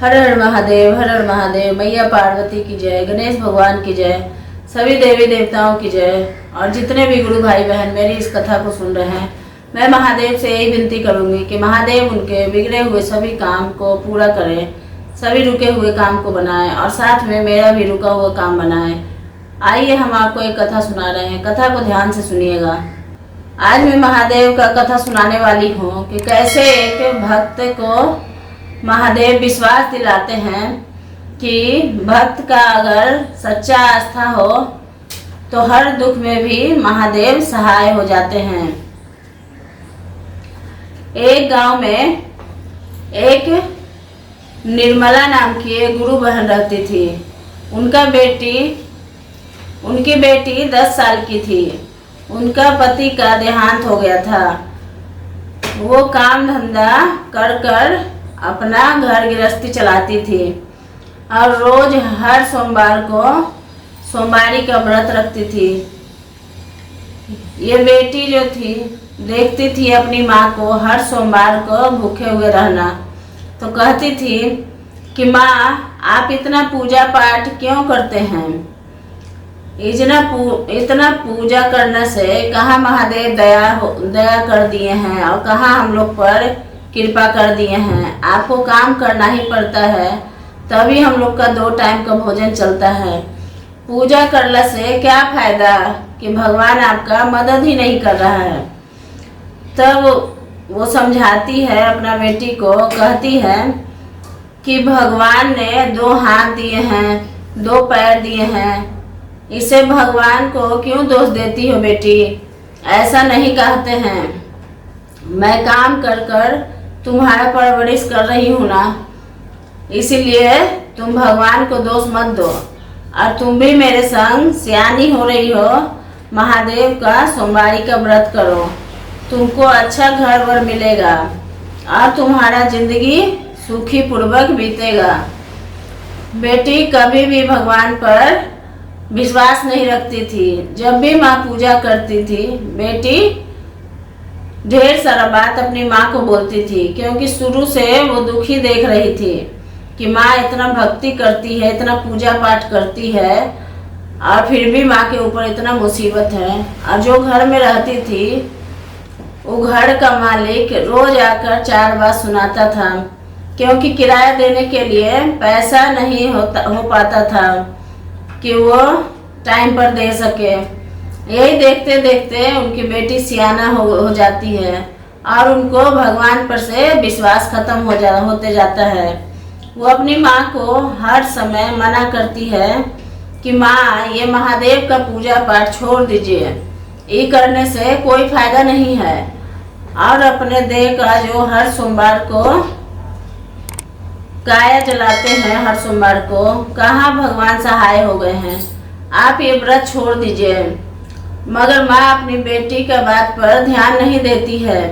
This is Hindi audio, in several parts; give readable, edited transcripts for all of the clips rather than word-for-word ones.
हर हर महादेव, हर हर महादेव। मैया पार्वती की जय, गणेश भगवान की जय, सभी देवी देवताओं की जय। और जितने भी गुरु भाई बहन मेरी इस कथा को सुन रहे हैं, मैं महादेव से यही विनती करूंगी कि महादेव उनके बिगड़े हुए सभी काम को पूरा करें, सभी रुके हुए काम को बनाएं और साथ में मेरा भी रुका हुआ काम बनाएं। आइए हम आपको एक कथा सुना रहे हैं, कथा को ध्यान से सुनिएगा। आज मैं महादेव का कथा सुनाने वाली हूँ कि कैसे एक भक्त को महादेव विश्वास दिलाते हैं कि भक्त का अगर सच्चा आस्था हो तो हर दुख में भी महादेव सहाय हो जाते हैं। एक गांव में एक निर्मला नाम की एक गुरु बहन रहती थी। उनकी बेटी 10 साल की थी। उनका पति का देहांत हो गया था। वो काम धंधा कर कर अपना घर गृहस्थी चलाती थी और रोज हर सोमवार को सोमवारी का व्रत रखती थी। ये बेटी जो थी देखती थी अपनी माँ को हर सोमवार को भूखे हुए रहना, तो कहती थी कि माँ आप इतना पूजा पाठ क्यों करते हैं? इतना पूजा करने से कहाँ महादेव दया कर दिए हैं और कहाँ हम लोग पर कृपा कर दिए हैं। आपको काम करना ही पड़ता है, तभी हम लोग का 2 टाइम का भोजन चलता है। पूजा करने से क्या फायदा कि भगवान आपका मदद ही नहीं कर रहा है। तब वो समझाती है अपना बेटी को, कहती है कि भगवान ने 2 हाथ दिए हैं, 2 पैर दिए हैं, इसे भगवान को क्यों दोष देती हो बेटी? ऐसा नहीं कहते हैं। मैं काम कर कर तुम्हारा परवरिश कर रही हूँ ना, इसीलिए तुम भगवान को दोष मत दो। और तुम भी मेरे संग सियानी हो रही हो, महादेव का सोमवारी का व्रत करो, तुमको अच्छा घर वर मिलेगा और तुम्हारा जिंदगी सुखी पूर्वक बीतेगा। बेटी कभी भी भगवान पर विश्वास नहीं रखती थी। जब भी माँ पूजा करती थी, बेटी ढेर सारा बात अपनी माँ को बोलती थी, क्योंकि शुरू से वो दुखी देख रही थी कि माँ इतना भक्ति करती है, इतना पूजा पाठ करती है और फिर भी माँ के ऊपर इतना मुसीबत है। और जो घर में रहती थी वो घर का मालिक रोज आकर 4 बात सुनाता था, क्योंकि किराया देने के लिए पैसा नहीं हो पाता था कि वो टाइम पर दे सके। यही देखते देखते उनकी बेटी सियाना हो जाती है और उनको भगवान पर से विश्वास खत्म होते जाता है। वो अपनी माँ को हर समय मना करती है कि माँ ये महादेव का पूजा पाठ छोड़ दीजिए, ये करने से कोई फायदा नहीं है। और अपने देह का जो हर सोमवार को काया जलाते हैं, हर सोमवार को कहाँ भगवान सहाय हो गए हैं, आप ये व्रत छोड़ दीजिए। मगर माँ अपनी बेटी का बात पर ध्यान नहीं देती है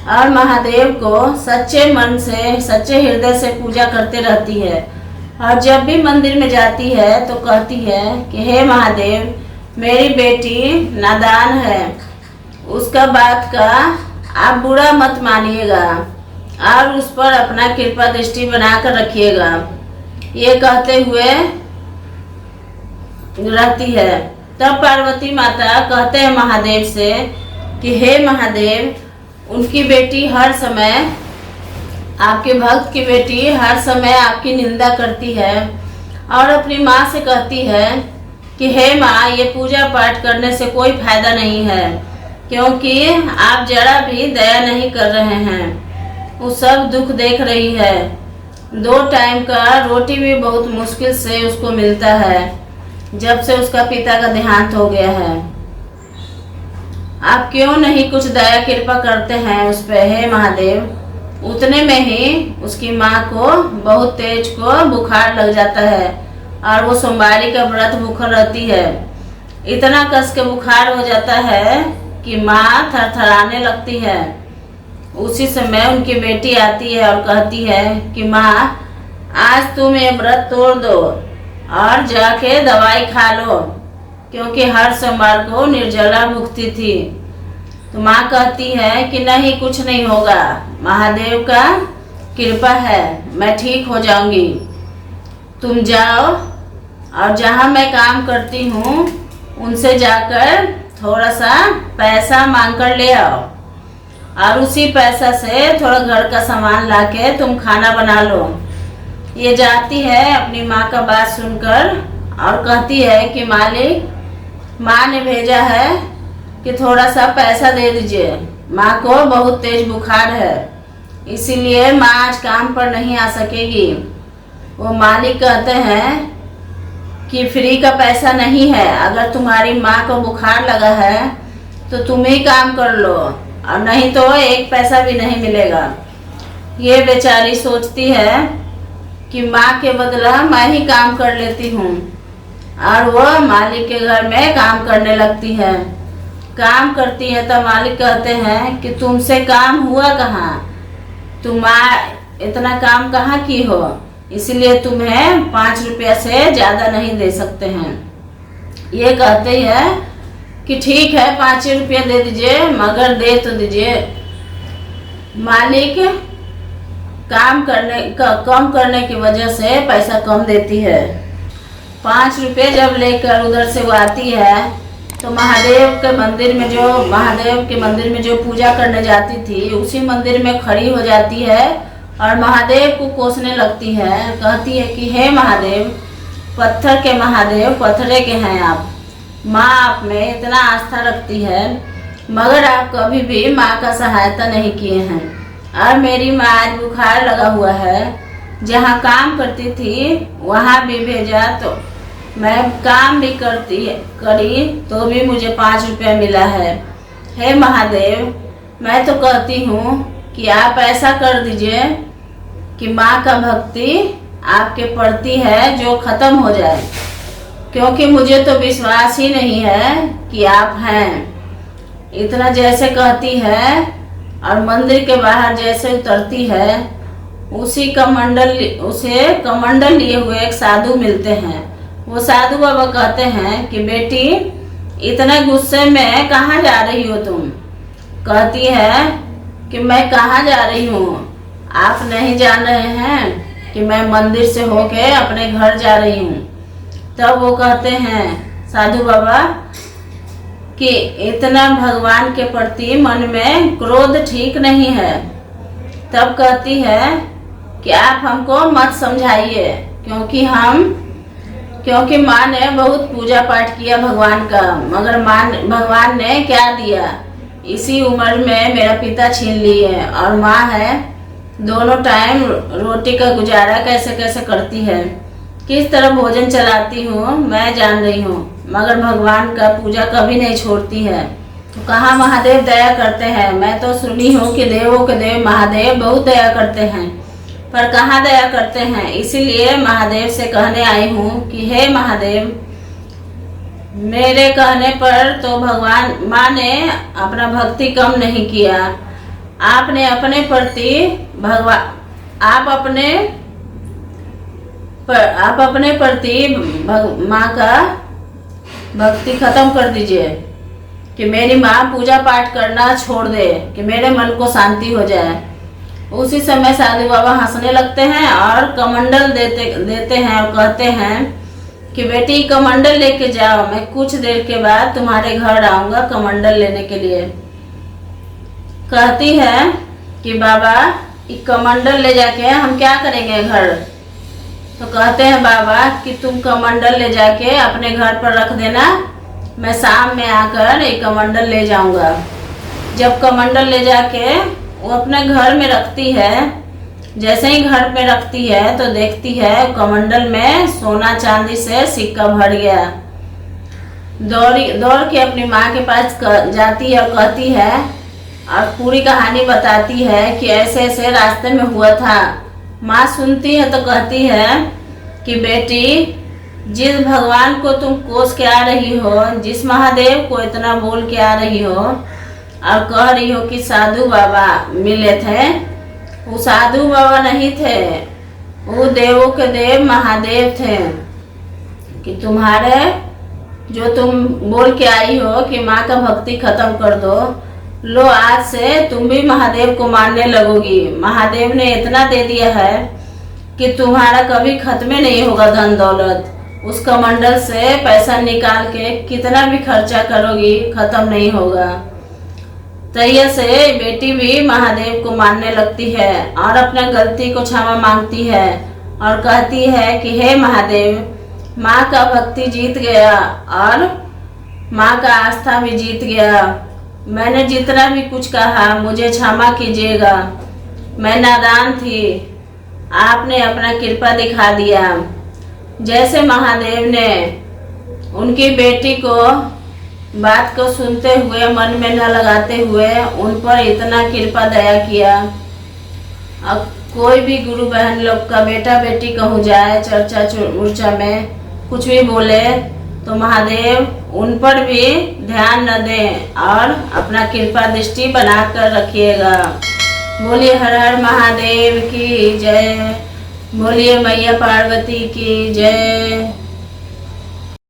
और महादेव को सच्चे मन से, सच्चे हृदय से पूजा करते रहती है। और जब भी मंदिर में जाती है तो कहती है कि हे महादेव, मेरी बेटी नादान है, उसका बात का आप बुरा मत मानिएगा और उस पर अपना कृपा दृष्टि बनाकर रखिएगा। ये कहते हुए रहती है। तब पार्वती माता कहते हैं महादेव से कि हे महादेव, उनकी बेटी हर समय, आपके भक्त की बेटी हर समय आपकी निंदा करती है और अपनी माँ से कहती है कि हे माँ, ये पूजा पाठ करने से कोई फायदा नहीं है, क्योंकि आप जरा भी दया नहीं कर रहे हैं। वो सब दुख देख रही है। 2 टाइम का रोटी भी बहुत मुश्किल से उसको मिलता है जब से उसका पिता का देहांत हो गया है। आप क्यों नहीं कुछ दया कृपा करते हैं उस पे हे महादेव? उतने में ही उसकी माँ को बहुत तेज को बुखार लग जाता है और वो सोमवारी का व्रत भूखा रहती है। इतना कस के बुखार हो जाता है कि माँ थरथराने लगती है। उसी समय उनकी बेटी आती है और कहती है कि माँ, आज तुम ये व्रत तोड़ दो और जाके दवाई खा लो, क्योंकि हर सोमवार को निर्जला भुगती थी। तो माँ कहती है कि नहीं, कुछ नहीं होगा, महादेव का कृपा है, मैं ठीक हो जाऊंगी। तुम जाओ और जहाँ मैं काम करती हूँ उनसे जाकर थोड़ा सा पैसा मांग कर ले आओ और उसी पैसा से थोड़ा घर का सामान लाके तुम खाना बना लो। ये जाती है अपनी माँ का बात सुनकर और कहती है कि मालिक, माँ ने भेजा है कि थोड़ा सा पैसा दे दीजिए। माँ को बहुत तेज बुखार है, इसीलिए माँ आज काम पर नहीं आ सकेगी। वो मालिक कहते हैं कि फ्री का पैसा नहीं है, अगर तुम्हारी माँ को बुखार लगा है तो तुम ही काम कर लो और नहीं तो एक पैसा भी नहीं मिलेगा। ये बेचारी सोचती है कि माँ के बदला मैं ही काम कर लेती हूँ और वो मालिक के घर में काम करने लगती है। काम करती है तो मालिक कहते हैं कि तुमसे काम हुआ कहाँ, तुम इतना काम कहाँ की हो, इसलिए तुम्हें 5 रुपया से ज़्यादा नहीं दे सकते हैं। ये कहते हैं कि ठीक है 5 रुपया दे दीजिए, मगर दे तो दीजिए। मालिक काम कम करने की वजह से पैसा कम देती है। 5 रुपये जब लेकर उधर से वो आती है तो महादेव के मंदिर में जो पूजा करने जाती थी उसी मंदिर में खड़ी हो जाती है और महादेव को कोसने लगती है। कहती है कि हे महादेव, पत्थर के महादेव, पत्थरे के हैं आप। माँ आप में इतना आस्था रखती है मगर आप कभी भी माँ का सहायता नहीं किए हैं और मेरी माँ आज बुखार लगा हुआ है, जहाँ काम करती थी वहाँ भी भेजा तो मैं काम भी करी तो भी मुझे 5 रुपया मिला है। हे महादेव, मैं तो कहती हूँ कि आप ऐसा कर दीजिए कि माँ का भक्ति आपके प्रति है जो खत्म हो जाए, क्योंकि मुझे तो विश्वास ही नहीं है कि आप हैं। इतना जैसे कहती है और मंदिर के बाहर जैसे उतरती है उसे कमंडल लिए हुए एक साधु मिलते हैं। वो साधु बाबा कहते हैं कि बेटी, इतने गुस्से में कहाँ जा रही हो तुम? कहती है कि मैं कहाँ जा रही हूँ, आप नहीं जान रहे हैं कि मैं मंदिर से होके अपने घर जा रही हूँ। तब वो कहते हैं साधु बाबा कि इतना भगवान के प्रति मन में क्रोध ठीक नहीं है। तब कहती है कि आप हमको मत समझाइए, क्योंकि माँ ने बहुत पूजा पाठ किया भगवान का, मगर भगवान ने क्या दिया, इसी उम्र में मेरा पिता छीन लिए और माँ है दोनों टाइम रोटी का गुजारा कैसे कैसे करती है, किस तरह भोजन चलाती हूँ मैं जान रही हूँ, मगर भगवान का पूजा कभी नहीं छोड़ती है। तो कहाँ महादेव दया करते हैं? मैं तो सुनी हूँ कि देवों के देव महादेव बहुत दया करते हैं, पर कहाँ दया करते हैं। इसीलिए महादेव से कहने आई हूँ कि हे महादेव, मेरे कहने पर तो भगवान माँ ने अपना भक्ति कम नहीं किया। आपने अपने प्रति आप अपने प्रति माँ का भक्ति खत्म कर दीजिए कि मेरी माँ पूजा पाठ करना छोड़ दे, कि मेरे मन को शांति हो जाए। उसी समय साधु बाबा हंसने लगते हैं और कमंडल देते हैं और कहते हैं कि बेटी कमंडल लेके जाओ, मैं कुछ देर के बाद तुम्हारे घर आऊँगा कमंडल लेने के लिए। कहती है कि बाबा ये कमंडल ले जाके हम क्या करेंगे घर? तो कहते हैं बाबा कि तुम कमंडल ले जाके अपने घर पर रख देना, मैं शाम में आकर एक कमंडल ले जाऊंगा। जब कमंडल ले जाके वो अपने घर में रखती है, जैसे ही घर पे रखती है तो देखती है कमंडल में सोना चांदी से सिक्का भर गया। दौड़ के अपनी माँ के पास जाती है और कहती है और पूरी कहानी बताती है कि ऐसे ऐसे रास्ते में हुआ था। माँ सुनती है तो कहती है कि बेटी, जिस भगवान को तुम कोस के आ रही हो, जिस महादेव को इतना बोल के आ रही हो और कह रही हो कि साधु बाबा मिले थे, वो साधु बाबा नहीं थे, वो देवों के देव महादेव थे। कि तुम्हारे जो तुम बोल के आई हो कि माँ का भक्ति खत्म कर दो, लो आज से तुम भी महादेव को मानने लगोगी। महादेव ने इतना दे दिया है कि तुम्हारा कभी खत्म नहीं होगा धन दौलत। उस कमंडल से पैसा निकाल के कितना भी खर्चा करोगी खत्म नहीं होगा। तैया से बेटी भी महादेव को मानने लगती है और अपना गलती को क्षमा मांगती है और कहती है कि हे महादेव, माँ का भक्ति जीत गया और माँ का आस्था भी जीत गया। मैंने जितना भी कुछ कहा मुझे क्षमा कीजिएगा, मैं नादान थी, आपने अपना कृपा दिखा दिया। जैसे महादेव ने उनकी बेटी को बात को सुनते हुए मन में न लगाते हुए उन पर इतना कृपा दया किया। अब कोई भी गुरु बहन लोग का बेटा बेटी कहूँ जाए चर्चा उर्चा में कुछ भी बोले तो महादेव उन पर भी ध्यान न दें और अपना कृपा दृष्टि बनाकर रखिएगा। बोलिए हर हर महादेव की जय, बोलिए मैया पार्वती की जय।